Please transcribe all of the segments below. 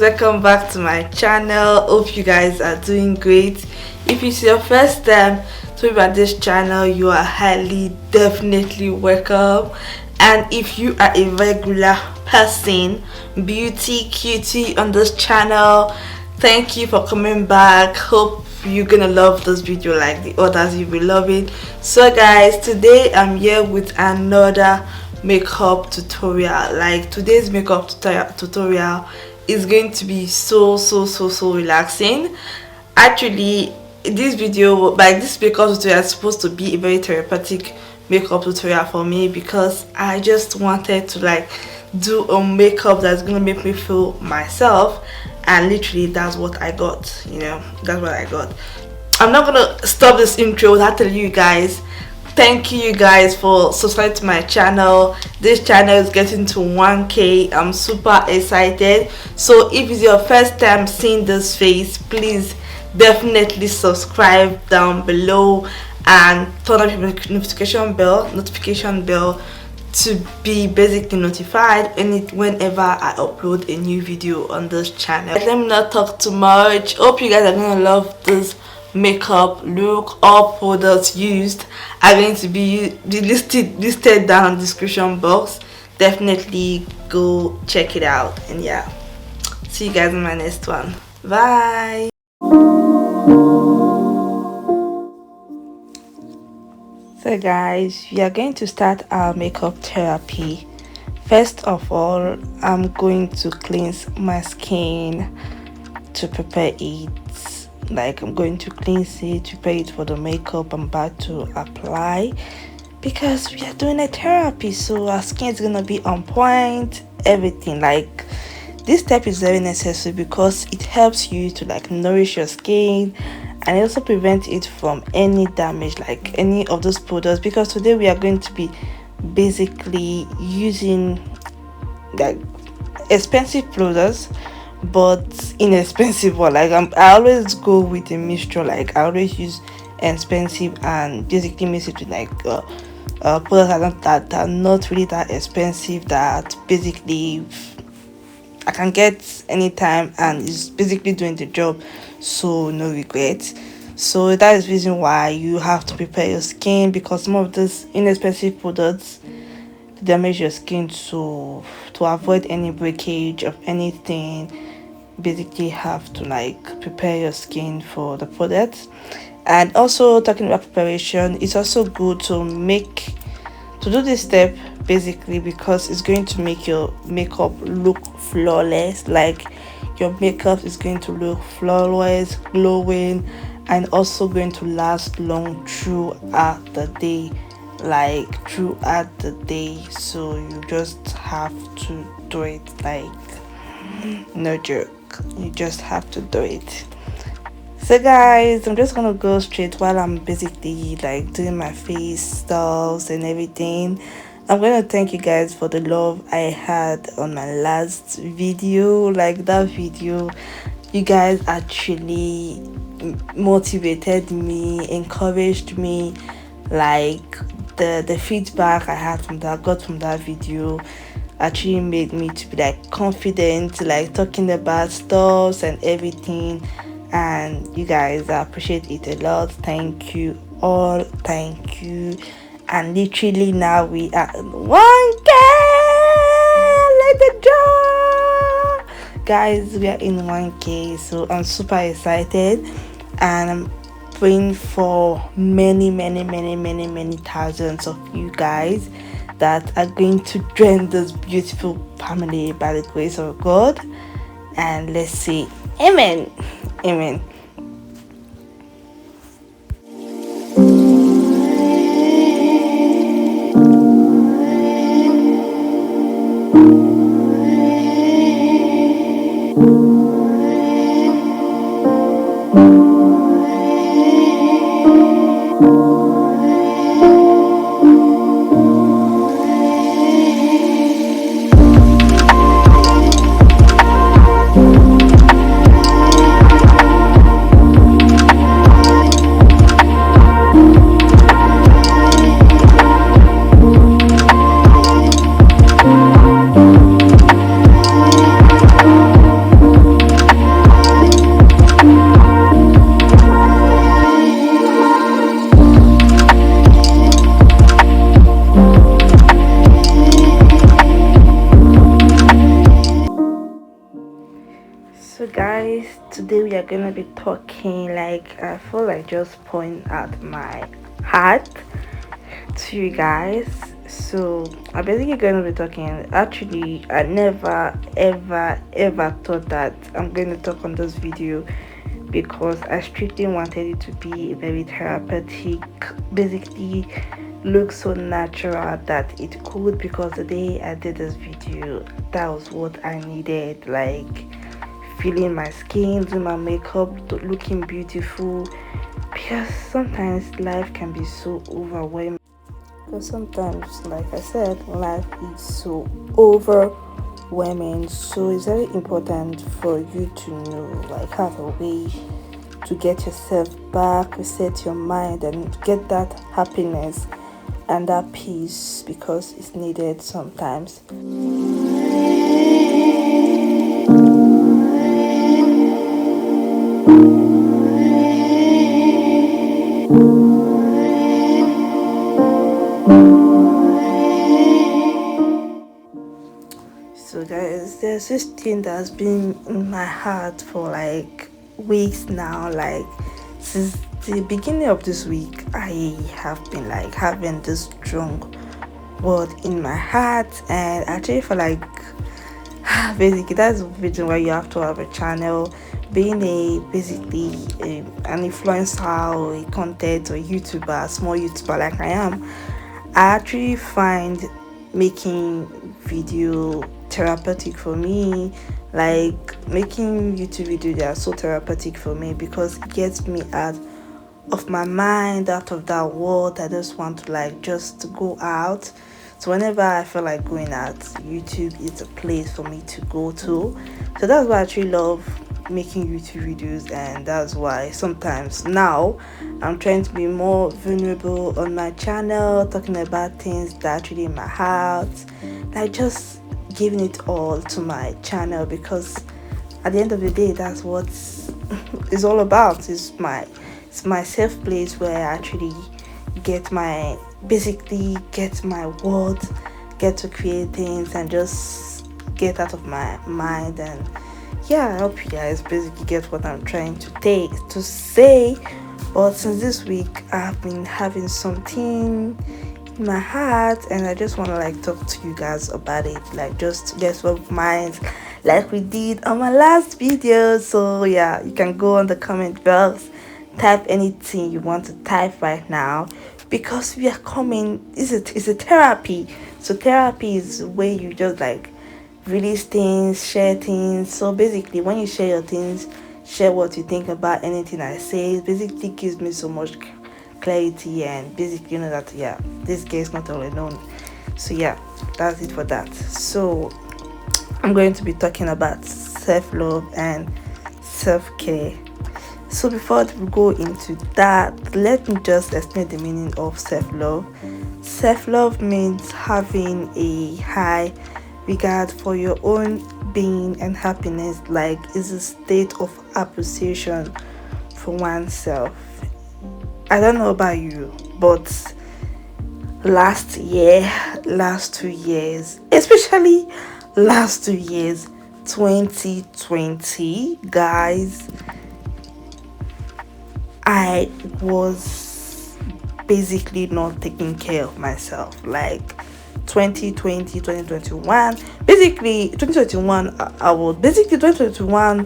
welcome back to my channel. Hope you guys are doing great. If it's your first time to be at this channel, you are highly definitely welcome. And if you are a regular person, beauty cutie on this channel, thank you for coming back. Hope you're gonna love this video like the others you'll be loving. So guys, today I'm here with another makeup tutorial. Like today's makeup tutorial is going to be so relaxing. Actually, this video, like this makeup tutorial, is supposed to be a very therapeutic makeup tutorial for me, because I just wanted to like do a makeup that's gonna make me feel myself, and literally that's what I got. You know, that's what I got. I'm not gonna stop this intro without telling you guys thank you guys for subscribing to my channel. This channel is getting to 1K. I'm super excited. So if it's your first time seeing this face, please definitely subscribe down below and turn on your notification bell to be basically notified whenever I upload a new video on this channel. Let me not talk too much. Hope you guys are gonna love this makeup look. All products used are going to be listed down in the description box. Definitely go check it out, and yeah, see you guys in my next one. Bye. So guys, we are going to start our makeup therapy. First of all, I'm going to cleanse my skin to prepare it. Like, I'm going to cleanse it, prepare it for the makeup I'm about to apply, because we are doing a therapy, so our skin is gonna be on point, everything. Like, this step is very necessary because it helps you to like nourish your skin, and it also prevents it from any damage, like any of those products. Because today we are going to be basically using like expensive products but inexpensive one. Like I always go with a mixture. Like I always use expensive and basically mix it with like products that are not really that expensive, that basically I can get anytime and it's basically doing the job, so no regrets. So that is the reason why you have to prepare your skin, because some of these inexpensive products damage your skin. So to avoid any breakage of anything, basically have to like prepare your skin for the product. And also, talking about preparation, it's also good to do this step basically because it's going to make your makeup look flawless. Like your makeup is going to look flawless, glowing, and also going to last long throughout the day. So you just have to do it. Like, no joke, you just have to do it. So guys, I'm just gonna go straight while I'm basically like doing my face styles and everything. I'm gonna thank you guys for the love I had on my last video. Like that video, you guys actually motivated me, encouraged me. Like the feedback I got from that video actually made me to be like confident, like talking about stuff and everything. And you guys, I appreciate it a lot. Thank you all, thank you. And literally now we are 1K. Let the joy, guys, we are in 1K, so I'm super excited, and I'm praying for many thousands of you guys that are going to join this beautiful family by the grace of God. And let's say amen. today we are gonna be talking, like, I feel like just pouring out my heart to you guys. So I'm basically gonna be talking. Actually, I never ever thought that I'm going to talk on this video, because I strictly wanted it to be very therapeutic, basically look so natural that it could, because the day I did this video, that was what I needed, like feeling my skin, doing my makeup, looking beautiful, because sometimes life can be so overwhelming. Because sometimes, like I said, life is so overwhelming, so it's very important for you to know, like, have a way to get yourself back, reset your mind, and get that happiness and that peace, because it's needed sometimes. So guys, there's this thing that's been in my heart for like weeks now, like since the beginning of this week. I have been like having this strong word in my heart, and actually for like basically that's the reason why you have to have a channel. Being a basically an influencer or a content or YouTuber, small YouTuber like I am, I actually find making video therapeutic for me. Like making YouTube videos, they are so therapeutic for me because it gets me out of my mind, out of that world. I just want to like just go out. So whenever I feel like going out, YouTube is a place for me to go to. So that's why I actually love making YouTube videos, and that's why sometimes now I'm trying to be more vulnerable on my channel, talking about things that actually in my heart, like just giving it all to my channel, because at the end of the day, that's what it's all about. It's my safe place where I actually get my words, get to create things and just get out of my mind. And yeah, I hope you guys basically get what I'm trying to say. But since this week, I've been having something in my heart, and I just want to like talk to you guys about it, like just get some minds, like we did on my last video. So yeah, you can go on the comment box, type anything you want to type right now, because we are coming. It's a therapy. So therapy is where you just like release things, share things. So basically, when you share your things, share what you think about anything I say, it basically gives me so much clarity, and basically you know that yeah, this guy is not all alone. So yeah, that's it for that. So I'm going to be talking about self-love and self-care. So before we go into that, let me just explain the meaning of self-love. Self-love means having a high regard for your own being and happiness, like is a state of appreciation for oneself. I don't know about you, but last 2 years, especially last 2 years, 2020, guys, I was basically not taking care of myself. Like 2020, 2021, basically 2021, I was basically 2021,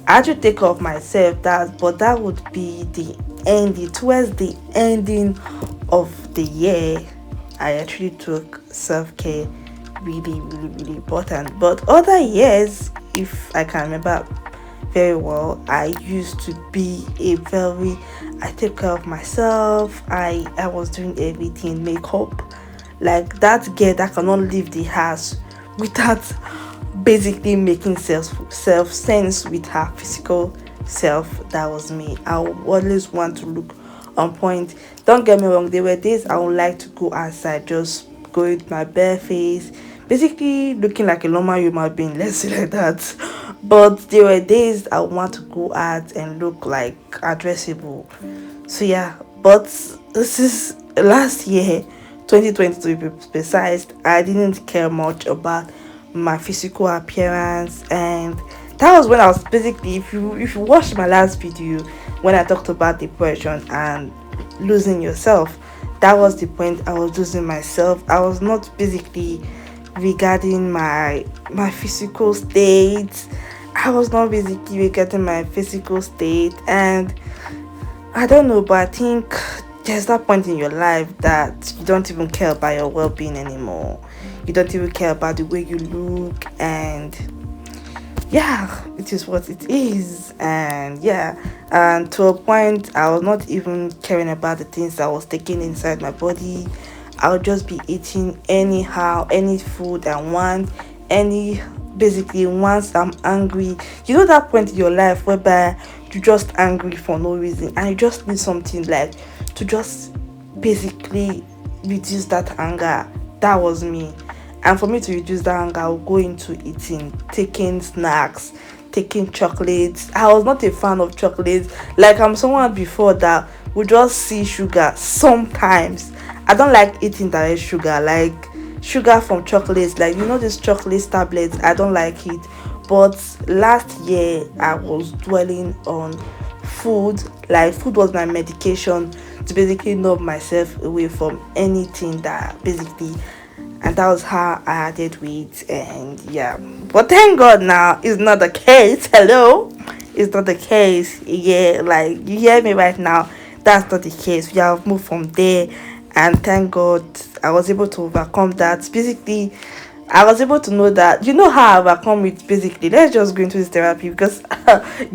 I had to take care of myself. But that would be the ending, towards the ending of the year. I actually took self-care really important. But other years, if I can remember very well, I used to be I take care of myself. I was doing everything, makeup, like that girl that cannot leave the house without basically making self sense with her physical self. That was me. I would always want to look on point. Don't get me wrong, there were days I would like to go outside, just go with my bare face, basically looking like a normal human being, let's say like that. But there were days I want to go out and look like addressable. So yeah, but this is last year, 2020 to be precise. I didn't care much about my physical appearance, and that was when I was basically, if you watched my last video when I talked about depression and losing yourself, that was the point. I was losing myself. I was not basically regarding my physical state. I was not basically regarding my physical state, and I don't know, but I think there's that point in your life that you don't even care about your well-being anymore. You don't even care about the way you look, and yeah, it is what it is. And yeah, and to a point I was not even caring about the things I was taking inside my body. I would just be eating anyhow, any food I want, any basically once I'm angry. You know that point in your life whereby you're just angry for no reason and you just need something like to just basically reduce that anger. That was me. And for me to reduce that anger, I'll go into eating, taking snacks, taking chocolates. I was not a fan of chocolates. Like, I'm someone before that would just see sugar sometimes. I don't like eating direct sugar, like sugar from chocolates, like this chocolate tablets. I don't like it. But last year I was dwelling on food. Like, food was my medication to basically numb myself away from anything that basically, and that was how I added weight. And yeah, but thank God now it's not the case. Hello, it's not the case. Yeah, like, you hear me right now, that's not the case. We have moved from there, and thank God I was able to overcome that. Basically, I was able to know that, how I overcome it. Basically, let's just go into this therapy, because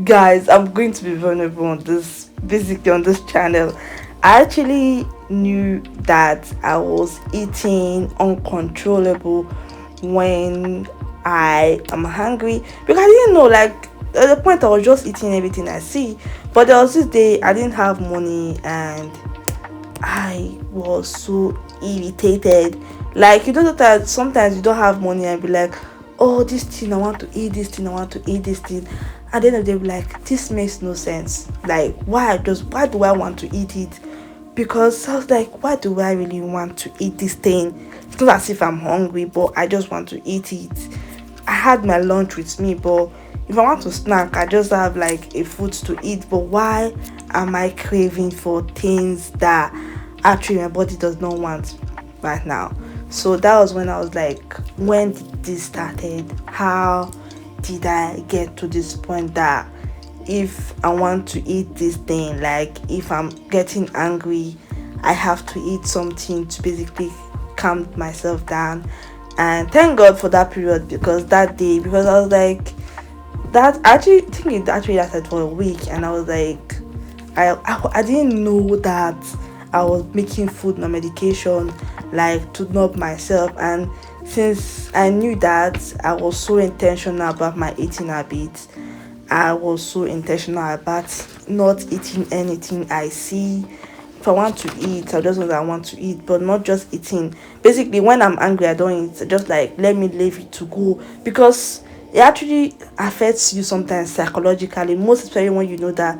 guys, I'm going to be vulnerable on this, basically on this channel. I actually knew that I was eating uncontrollable when I am hungry, because I didn't know, like, at the point I was just eating everything I see. But there was this day I didn't have money and I was so irritated. Like, that sometimes you don't have money and be like, oh, this thing I want to eat, this thing I want to eat, this thing. At the end of the day, be like, this makes no sense. Like, why do I want to eat it? Because I was like, why do I really want to eat this thing? It's not as if I'm hungry, but I just want to eat it. I had my lunch with me, but if I want to snack, I just have like a food to eat. But why am I craving for things that actually my body does not want right now? So that was when I was like, when did this started? How did I get to this point that if I want to eat this thing, like if I'm getting angry, I have to eat something to basically calm myself down? And thank God for that period, because that day, because I was like, that actually think it actually lasted for a week, and I was like, I didn't know that I was making food my medication, like to numb myself. And since I knew that, I was so intentional about my eating habits. I was so intentional about not eating anything I see. If I want to eat, I just know that I want to eat, but not just eating. Basically, when I'm angry, I don't eat. Just like, let me leave it to go, because it actually affects you sometimes psychologically, most especially when you know that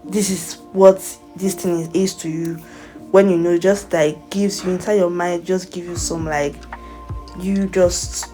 this is what this thing is to you. When just like gives you inside your mind, just give you some, like, you just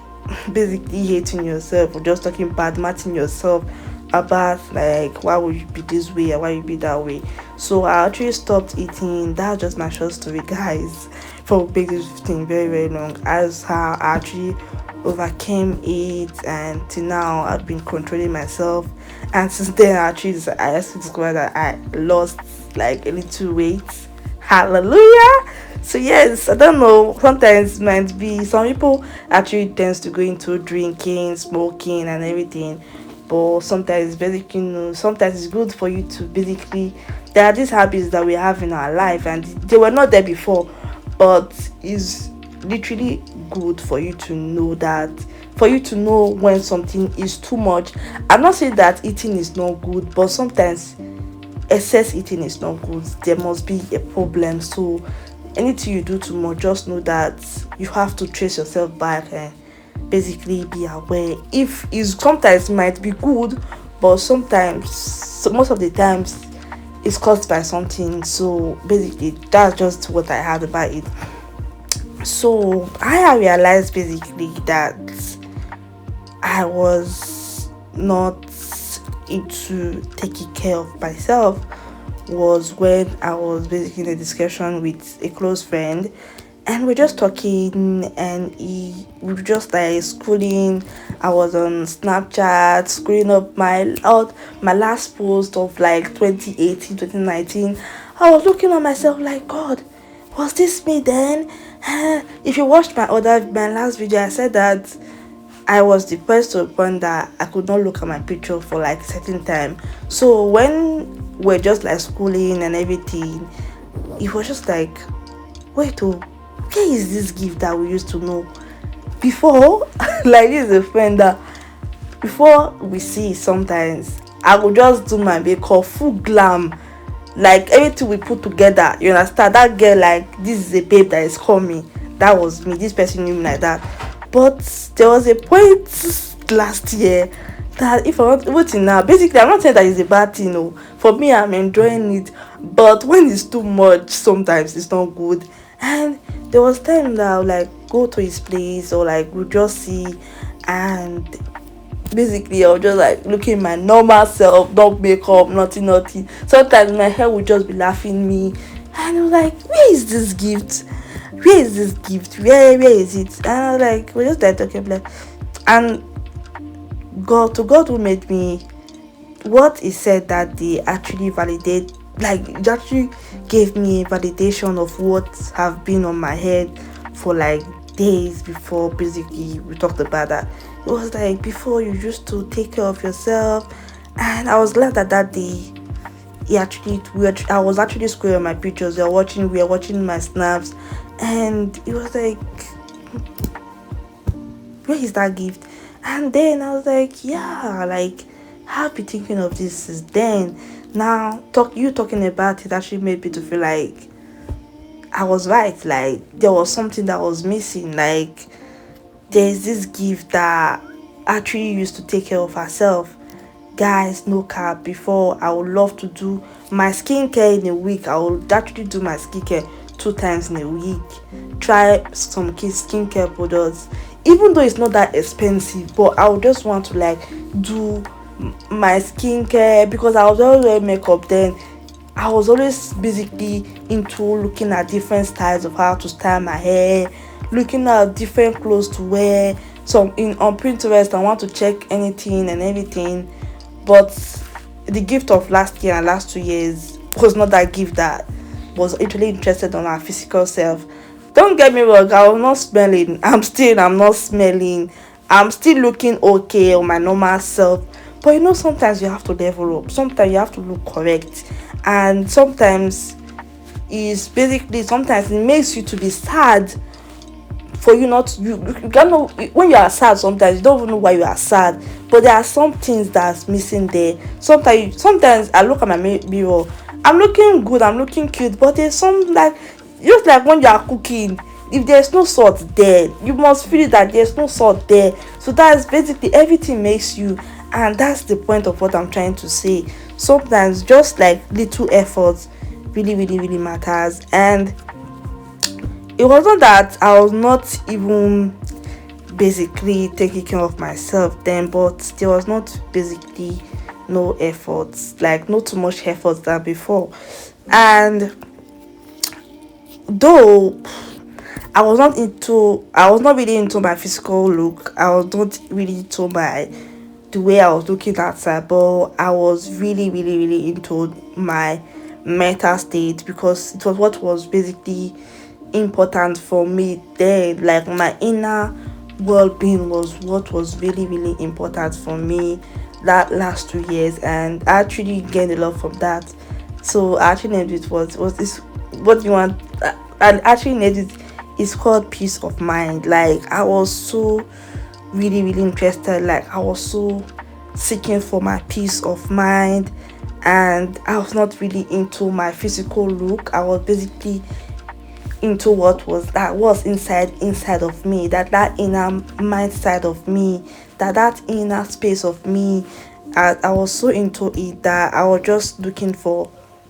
basically hating yourself or just talking bad, matching yourself about, like, why would you be this way or why you be that way. So I actually stopped eating. That's just my short story, guys, for make this thing very, very long, as how I actually overcame it. And till now I've been controlling myself, and since then I actually discovered that I lost like a little weight. Hallelujah. So yes, I don't know, sometimes might be some people actually tends to go into drinking, smoking and everything. But sometimes basically, sometimes it's good for you to basically, there are these habits that we have in our life and they were not there before, but it's literally good for you to know that, for you to know when something is too much. I'm not saying that eating is not good, but sometimes excess eating is not good. There must be a problem. So anything you do too much, just know that you have to trace yourself back and basically be aware. If is sometimes might be good, but sometimes, so most of the times, it's caused by something. So basically, that's just what I had about it. So I realized basically that I was not into taking care of myself was when I was basically in a discussion with a close friend, and we're just talking, and we were just like scrolling. I was on Snapchat scrolling up my last post of like 2018, 2019. I was looking at myself like, God, was this me then? If you watched my last video, I said that I was depressed to a point that I could not look at my picture for like a certain time. So when we're just like schooling and everything, it was just like, wait, oh, where is this gift that we used to know before? Like, this is a friend that before we see, sometimes I would just do my makeup full glam, like everything we put together, you understand, that girl, like, this is a babe that is coming. That was me. This person knew me like that. But there was a point last year that, if I want waiting now, basically I'm not saying that it's a bad thing, no. For me, I'm enjoying it, but when it's too much, sometimes it's not good. And there was time that I would like go to his place, or like we just see, and basically I was just like looking my normal self, not makeup, nothing. Sometimes my hair would just be laughing me, and I was like, where is this gift? Where is it? And I was like, we're just like talking, like, and God who made me, what he said that they actually validate, like, it actually gave me validation of what have been on my head for like days before. Basically, we talked about that. It was like, before you used to take care of yourself, and I was glad that day I was actually scrolling my pictures. We were watching my snaps, and it was like, where is that gift? And then I was like, yeah, like, I've been thinking of this since then. Now talking about it actually made me to feel like I was right. Like, there was something that was missing. Like, there's this gift that actually used to take care of herself. Guys, no cap, before I would love to do my skincare in a week. I would actually do my skincare 2 times in a week. Try some skincare products, even though it's not that expensive, but I would just want to like do my skincare, because I was always wearing makeup then. I was always basically into looking at different styles of how to style my hair, looking at different clothes to wear. So on Pinterest, I want to check anything and everything. But the gift of last year and last 2 years was not that gift that was actually interested on our physical self. Don't get me wrong, I was not smelling. I'm not smelling. I'm still looking okay on my normal self. But you know, sometimes you have to level up. Sometimes you have to look correct. And sometimes sometimes it makes you to be sad for you not, you don't know when you are sad. Sometimes you don't even know why you are sad, but there are some things that's missing there. Sometimes I look at my mirror, I'm looking good, I'm looking cute, but there's some, like, just like when you are cooking, if there's no salt there, you must feel that there's no salt there. So that's basically, everything makes you, and that's the point of what I'm trying to say. Sometimes just like little efforts really matters. And it wasn't that I was not even basically taking care of myself then, but there was not basically no efforts, like not too much efforts than before. And though I was not really into my physical look, I was not really into the way I was looking outside, but I was really into my mental state, because it was what was basically important for me then. Like, my inner well-being was what was really important for me that last 2 years, and I actually gained a lot from that. So I actually named it, was this, what you want, I actually named it, it's called peace of mind. Like, I was so really interested, like, I was so seeking for my peace of mind, and I was not really into my physical look. I was basically into what was inside of me, that inner mind side of me, that inner space of me. I was so into it that I was just looking for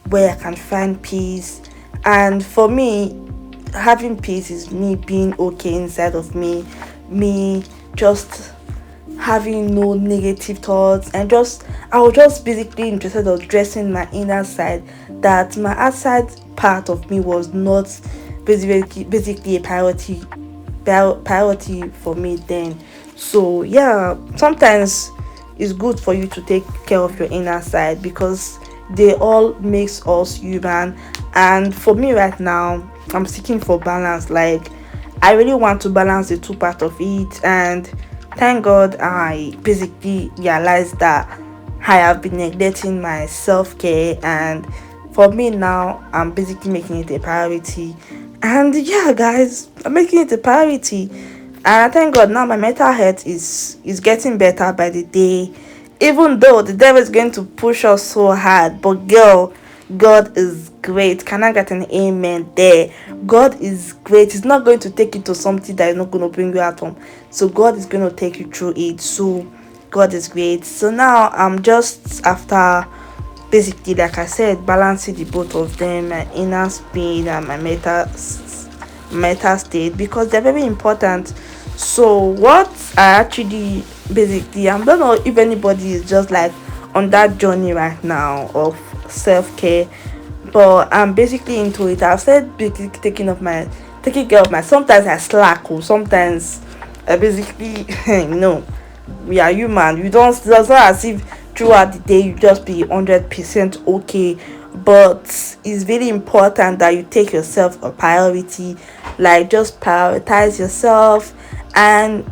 where I can find peace. And for me, having peace is me being okay inside of me just having no negative thoughts, and just I was just basically interested of dressing my inner side, that my outside part of me was not basically a priority for me then. So yeah, sometimes it's good for you to take care of your inner side, because they all makes us human. And for me right now, I'm seeking for balance. Like, I really want to balance the two part of it, and thank God I basically realized that I have been neglecting my self-care, and for me now I'm basically making it a priority. And yeah, guys, I'm making it a priority, and I thank God now my mental health is getting better by the day. Even though the devil is going to push us so hard, but girl, God is great. Can I get an amen there? God is great. He's not going to take you to something that is not going to bring you out from. So God is going to take you through it. So God is great. So now I'm just after, basically, like I said, balancing the both of them, my inner speed and my meta state, because they're very important. So what I actually, basically, I don't know if anybody is just like on that journey right now of self-care, but I'm basically into it. I've said basically taking care of my, sometimes I slack, or sometimes I basically we are human. You don't, it's not as if throughout the day you just be 100% okay, but it's really important that you take yourself a priority. Like, just prioritize yourself, and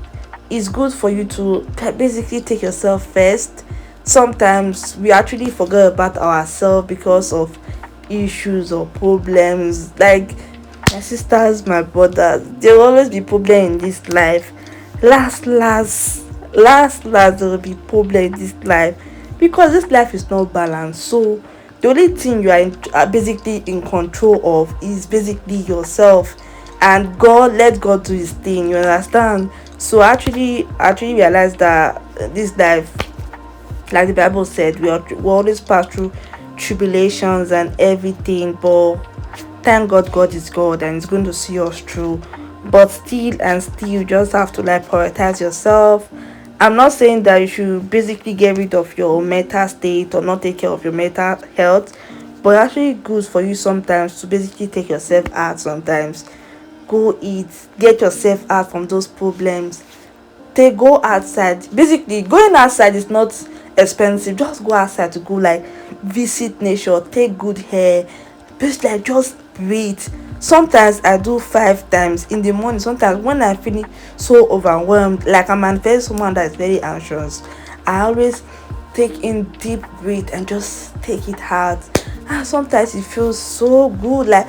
it's good for you to basically take yourself first. Sometimes we actually forget about ourselves because of issues or problems. Like, my sisters, my brothers, there will always be problem in this life. Last there will be problem in this life, because this life is not balanced. So the only thing you are basically in control of is basically yourself, and God, let God do his thing, you understand? So actually realized that this life, like the Bible said, we always pass through tribulations and everything, but thank God, God is God and He's going to see us through. But still, you just have to like prioritize yourself. I'm not saying that you should basically get rid of your mental state or not take care of your mental health, but actually good for you sometimes to basically take yourself out. Sometimes go eat, get yourself out from those problems. Take Go outside. Basically, going outside is not expensive. Just go outside to go like visit nature, take good hair, just breathe. Sometimes I do 5 times in the morning. Sometimes when I feel so overwhelmed, like I'm very someone that is very anxious, I always take in deep breath and just take it out. And sometimes it feels so good. Like,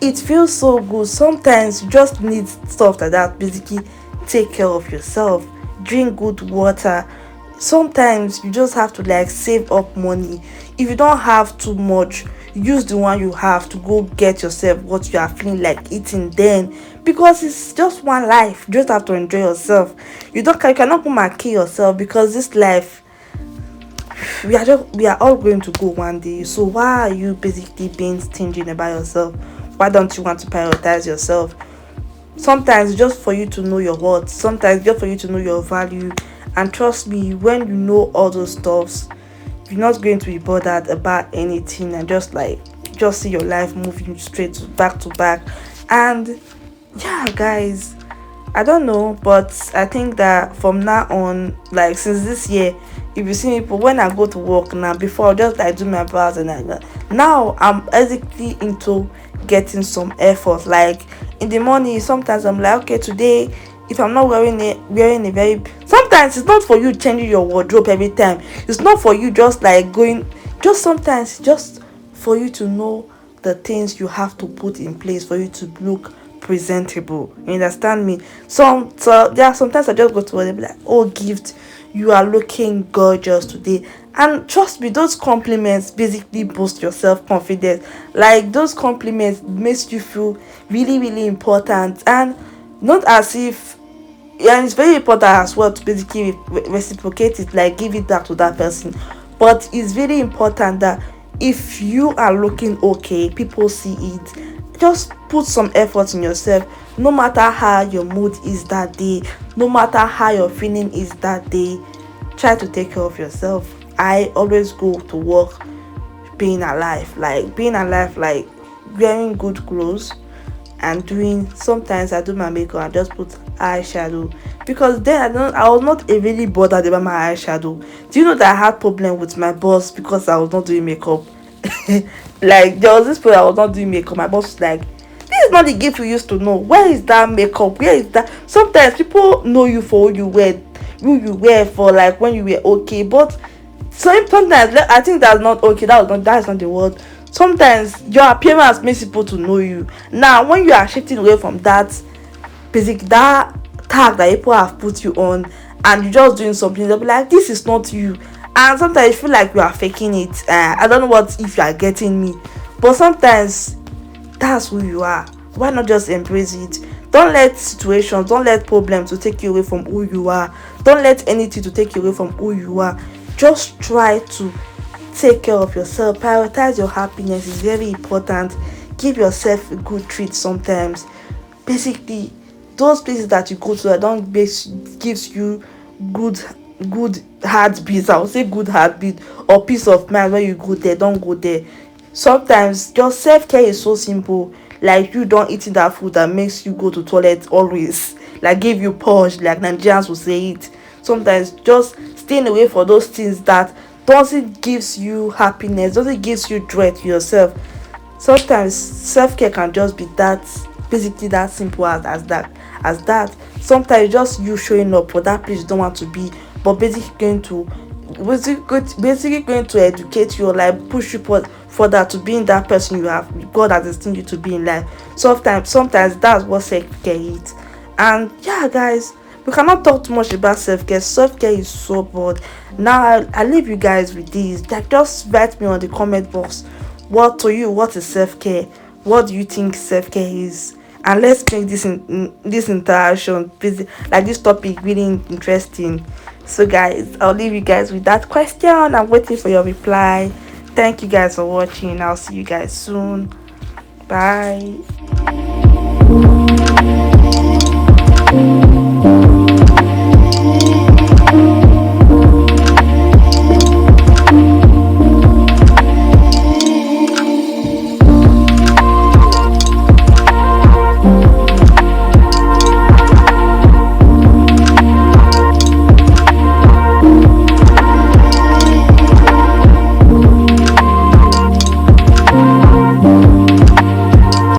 it feels so good. Sometimes you just need stuff like that. Basically, take care of yourself, drink good water. Sometimes you just have to like save up money. If you don't have too much, use the one you have to go get yourself what you are feeling like eating then, because it's just one life. You just have to enjoy yourself. You cannot come and kill yourself, because this life, we are all going to go one day. So why are you basically being stingy about yourself? Why don't you want to prioritize yourself? Sometimes just for you to know your worth, sometimes just for you to know your value. And trust me, when you know all those stuffs, you're not going to be bothered about anything, and just see your life moving straight back to back. And yeah, guys, I don't know, but I think that from now on, like since this year, if you see people when I go to work now, before I just like do my brows and like that, now I'm basically into getting some effort. Like in the morning, sometimes I'm like, okay, today, if I'm not wearing a very, sometimes it's not for you changing your wardrobe every time. It's not for you just like going, just sometimes just for you to know the things you have to put in place for you to look presentable. You understand me? So there are sometimes I just go to them like, oh, gift, you are looking gorgeous today. And trust me, those compliments basically boost your self-confidence. Like, those compliments makes you feel really, really important. And not as if, and it's very important as well to basically reciprocate it, like give it back to that person. But it's very important that if you are looking okay, people see it. Just put some effort in yourself. No matter how your mood is that day, no matter how your feeling is that day, try to take care of yourself. I always go to work being alive, like wearing good clothes and doing, sometimes I do my makeup and just put eyeshadow, because then I was not really bothered about my eyeshadow. Do you know that I had problem with my boss because I was not doing makeup? Like there was this point I was not doing makeup, my boss was like, this is not the gift we used to know. Where is that makeup? Where is that? Sometimes people know you for who you wear for, like when you were okay, but sometimes I think that's not okay. That's not the word. Sometimes your appearance makes people to know you. Now when you are shifting away from that tag that people have put you on, and you're just doing something, they'll be like, this is not you. And sometimes you feel like you are faking it. I don't know what if you are getting me, but sometimes that's who you are. Why not just embrace it? Don't let situations, don't let problems to take you away from who you are. Don't let anything to take you away from who you are. Just try to take care of yourself. Prioritize your happiness is very important. Give yourself a good treat sometimes. Basically, those places that you go to that don't gives you good heartbeat. I would say good heartbeat or peace of mind when you go there. Don't go there. Sometimes your self-care is so simple, like you don't eating that food that makes you go to toilet always, like give you purge, like Nigerians will say it. Sometimes just staying away for those things that doesn't gives you happiness, doesn't gives you joy to yourself. Sometimes self-care can just be that, basically that simple as that. Sometimes just you showing up for that place you don't want to be, but basically going to educate you, or like push you further to being that person God has destined you to be in life. Sometimes that's what self-care is. And yeah, guys, we cannot talk too much about self-care. Self-care is so broad. Now I leave you guys with this, like just write me on the comment box, what is self-care, what do you think self-care is, and let's make this interaction, like this topic, really interesting. So guys, I'll leave you guys with that question. I'm waiting for your reply. Thank you guys for watching. I'll see you guys soon. Bye.